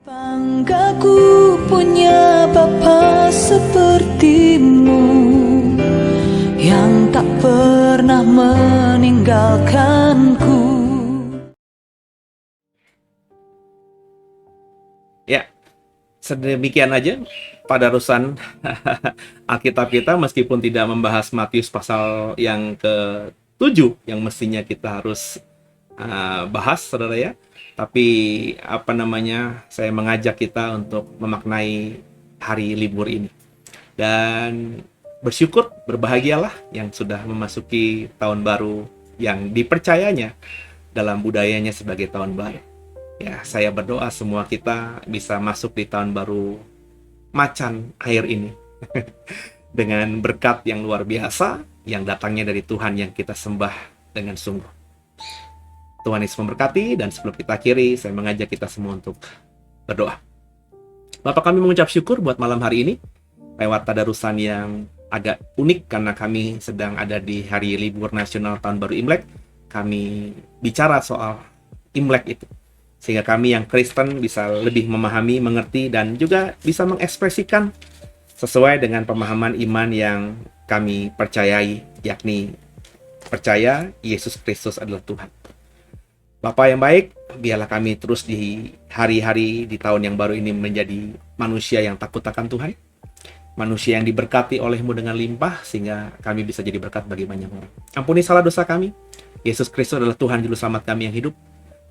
Banggaku punya Bapa sepertimu yang tak pernah meninggalkanku. Ya, sedemikian aja padarusan Alkitab kita, meskipun tidak membahas Matius pasal yang ke-7 yang mestinya kita harus bahas, saudara ya. Tapi saya mengajak kita untuk memaknai hari libur ini. Dan bersyukur, berbahagialah yang sudah memasuki tahun baru yang dipercayanya dalam budayanya sebagai tahun baru. Ya, saya berdoa semua kita bisa masuk di tahun baru macan air ini dengan berkat yang luar biasa yang datangnya dari Tuhan yang kita sembah dengan sungguh. Tuhan Yesus memberkati, dan sebelum kita akhiri, saya mengajak kita semua untuk berdoa. Bapa, kami mengucap syukur buat malam hari ini, lewat tadarusan yang agak unik karena kami sedang ada di hari libur nasional tahun baru Imlek. Kami bicara soal Imlek itu, sehingga kami yang Kristen bisa lebih memahami, mengerti, dan juga bisa mengekspresikan sesuai dengan pemahaman iman yang kami percayai, yakni percaya Yesus Kristus adalah Tuhan. Bapa yang baik, biarlah kami terus di hari-hari di tahun yang baru ini menjadi manusia yang takut akan Tuhan, manusia yang diberkati oleh-Mu dengan limpah, sehingga kami bisa jadi berkat bagi banyak orang. Ampuni salah dosa kami. Yesus Kristus adalah Tuhan Juru Selamat kami yang hidup,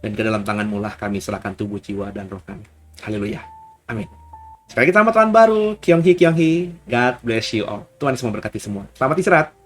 dan ke dalam tangan-Mu lah kami serahkan tubuh, jiwa, dan roh kami. Haleluya. Amin. Sekali lagi selamat tahun baru. Kyonghi. God bless you all. Tuhan Yesus memberkati semua. Selamat istirahat.